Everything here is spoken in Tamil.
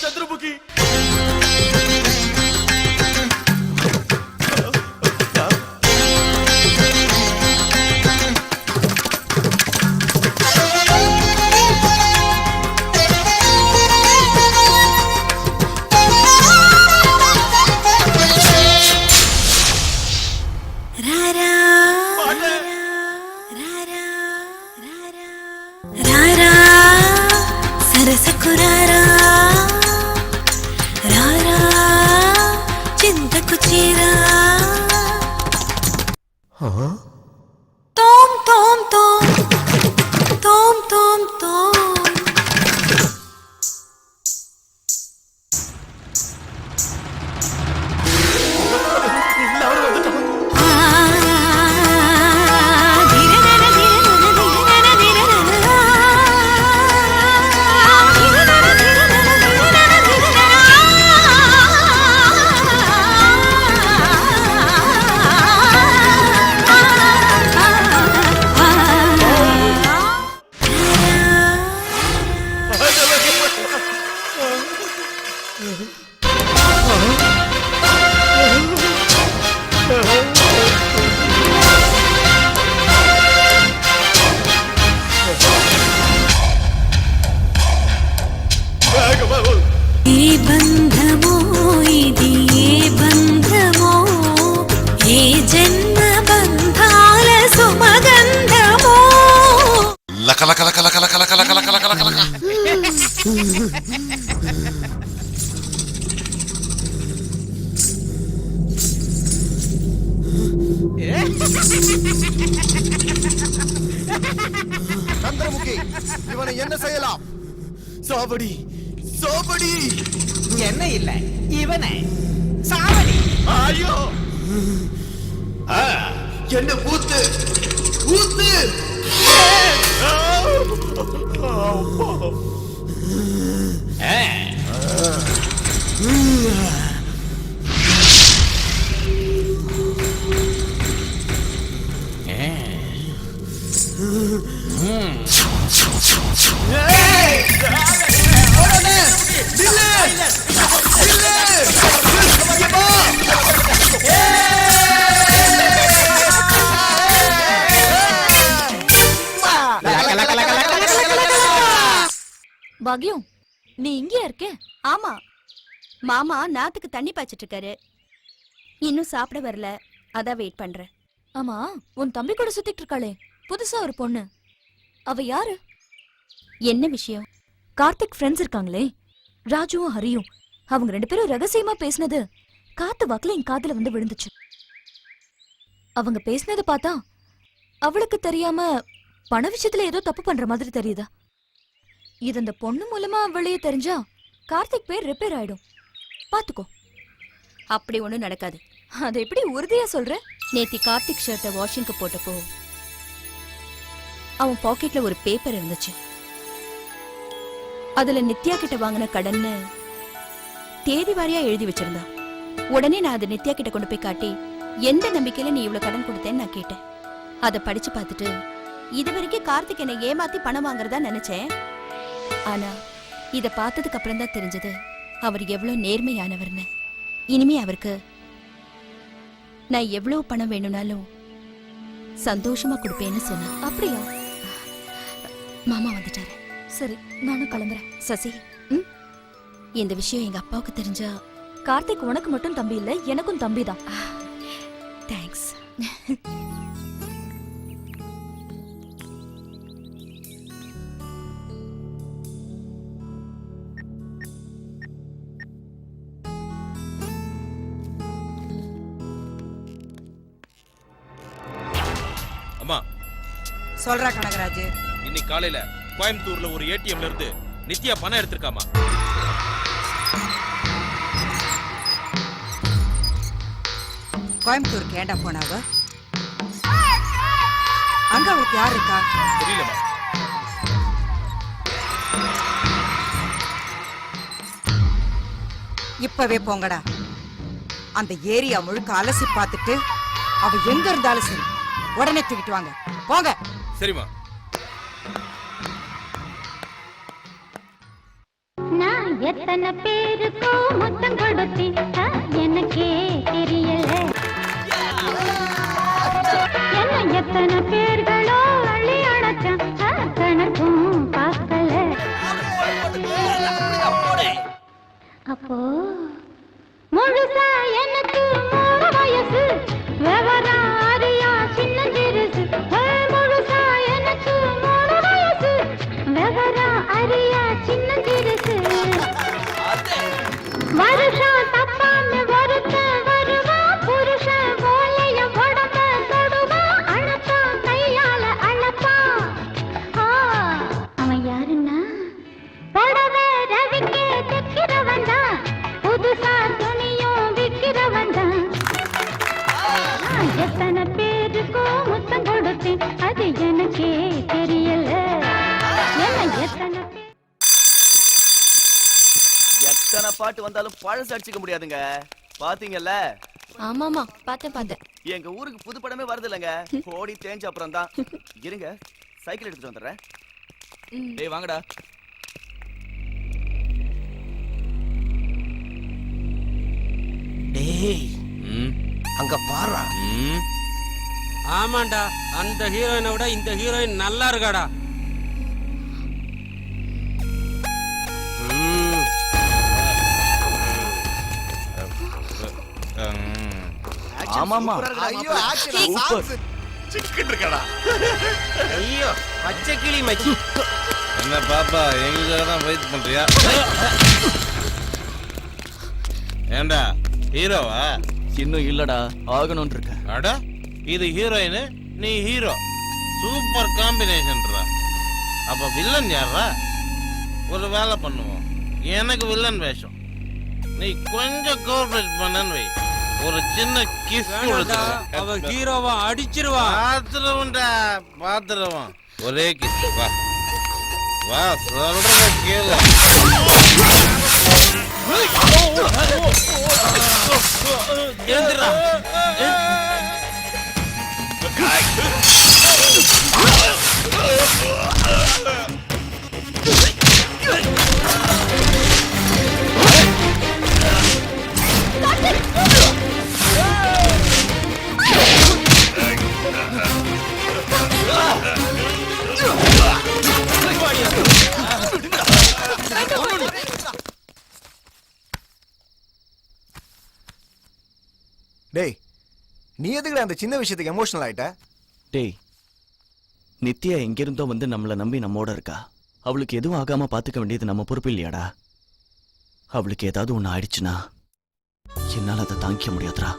சந்திரமுகி சந்திரமுகி, இவனை என்ன செய்யலாம்? சாவடி சாவடி. என்ன இல்ல இவனை சாவடி. ஐயோ, என்ன ஊத்து ஊத்து. பாக்யம், நீ இங்கே இருக்க? ஆமா, மாமா நாத்துக்கு தண்ணி பாய்ச்சிட்டு இருக்காரு. இன்னும் சாப்பிட வரல, அதான் வெயிட் பண்றேன். ஆமா, உன் தம்பி கூட சுத்திட்டு இருக்காளே புதுசா ஒரு பொண்ணு, அவ யாரு? என்ன விஷயம்? கார்த்திக் ஃப்ரெண்ட்ஸ் இருக்காங்களே, ராஜுவும் ஹரியும். அவங்க 2 பேரும் ரகசியமா பேசினது காத்து வாக்குல என் காதுல வந்து விழுந்துச்சு. அவங்க பேசினதை பார்த்தா அவளுக்கு தெரியாம பண விஷயத்துல ஏதோ தப்பு பண்ற மாதிரி தெரியுதா? இது அந்த பொண்ணு மூலமா வெளியே தெரிஞ்சா கார்த்திக் பேர் ரிப்பேர் ஆயிடும். பாத்துக்கோ. அப்படி ஒண்ணும் நடக்காது. அதை எப்படி உறுதியா சொல்ற? நேத்தி கார்த்திக் ஷர்ட்டை வாஷிங்க்கு போட்டப்போ அவன் பாக்கெட்ல ஒரு பேப்பர் இருந்துச்சு. அதுல நித்யா கிட்ட வாங்கின கடன்னு தேதி வாரியா எழுதி வச்சிருந்தான். உடனே நான் அதை நித்யா கிட்ட கொண்டு போய் காட்டி, எந்த நம்பிக்கையில நீ இவ்வளவு கடன் கொடுத்தேன்னு நான் கேட்டேன். அதை படிச்சு பார்த்துட்டு, இது வரைக்கும் கார்த்திக் என்னை ஏமாத்தி பணம் வாங்குறதா நினைச்சேன். ஆனா இத பார்த்ததுக்கு அப்புறம் தான் தெரிஞ்சது அவர் எவ்வளவு நேர்மையானவர்னு. இனிமே அவருக்கு நான் எவ்வளவு பணம் வேணும்னாலும் சந்தோஷமா கொடுப்பேன்னு சொன்ன. அப்படியா? மாமா வந்துட்டாரு. சரி, நானும் கிளம்புறேன். சசி, இந்த விஷயம் எங்க அப்பாவுக்கு தெரிஞ்சா... கார்த்திக் உனக்கு மட்டும் தம்பி இல்ல, எனக்கும் தம்பி தான். தேங்க்ஸ். அம்மா, சொல்றா கனகராஜ். இன்னைக்கு காலையில கோயம்புத்தூர்ல ஒரு ஏடிஎம்ல இருந்து நித்யா பணம் எடுத்திருக்காமா. கோயம்புத்தூருக்கு ஏண்டா போனாவ? அங்க அவளுக்கு யார் இருக்கா? தெரியலம்மா. இப்பவே போங்கடா. அந்த ஏரியா முழுக்க அலசி பார்த்துட்டு அவ எங்க இருந்தாலும் சரி உடனே தூக்கிட்டு வாங்க. போங்க. சரிம்மா. நான் எத்தனை பேருக்கோ முத்தம் கொடுத்தேன், எனக்கே தெரியல. என்ன எத்தனை பேர்களோ அள்ளி அணைச்சான், கணக்கும் பார்க்கல. அப்போ முழுசா எனக்கு 3 வயசு, விவரம் அறியா சின்ன சிறுசு. முழுசா எனக்கு 3 வயசு, விவரம் அறியா சின்ன சிறுசு. வருஷம் தப்பாம ஒருத்த வருவான், புருஷன் போலைய உடம்ப தொடுவான், அழப்பான் கையால அழப்பான். அவன் யாருன்னா புடவை ரவிக்கே தைக்கிறவன் தான், புதுசா துணியும் விற்கிறவன் தான். எத்தனை பேருக்கோ முத்தம் கொடுத்தேன், அது எனக்கே தெரியல. என்ன எத்தனை எத்தனை பாட்டு வந்தாலும் பழசு அடிச்சுக்க முடியாதுங்க. பாத்தீங்கல்ல, ஆமாமா, பார்த்தேன். எங்க ஊருக்கு புது படமே வருது இல்லங்க. ஓடி தேஞ்ச அப்புறம் தான். இருங்க, சைக்கிள் எடுத்துட்டு வந்துடுறேன். டேய் வாங்கடா. டேய் அங்க பாருடா. ஆமாண்டா, அந்த ஹீரோயினை விட இந்த ஹீரோயின் நல்லா இருக்காடா. ஆமாமா. ஐயோ ஆக்ஷன் சாங்ஸ் சிக்கிட்டு இருக்கடா. ஐயோ பச்சை கிளி மச்சி. என்ன பாப்பா எங்களுக்காக தான் வெயிட் பண்றியா? ஏண்டா ஹீரோவா? இன்னும் இல்லடா, ஆகணும்னு இருக்க. அட இது ஹீரோயின், நீ ஹீரோ. சூப்பர் காம்பினேஷன்ரா. அப்ப வில்லன் யாரா? ஒரு வேலை பண்ணுவோம், எனக்கு வில்லன் வேஷம், நீ கொஞ்சம் கோஆபரேட் பண்ணன்னு வை. ஒரு சின்ன கிஸ் அவ ஹீரோவா அடிச்சிருவா. பாத்துருவா பாத்துருவான். ஒரே கிஸ். வா வா, சொல்றத கேளு. எழுந்துடா. டேய் நீ எதுக்குடா அந்த சின்ன விஷயத்துக்கு எமோஷனல் ஆயிட்ட? டேய், நித்யா எங்கிருந்தோ வந்து நம்மள நம்பி நம்மோட இருக்கா. அவளுக்கு எதுவும் ஆகாம பாத்துக்க வேண்டியது நம்ம பொறுப்பு இல்லையாடா? அவளுக்கு ஏதாவது ஒண்ணு ஆயிடுச்சுன்னா என்னால அதை தாங்கிக்க முடியாதுடா.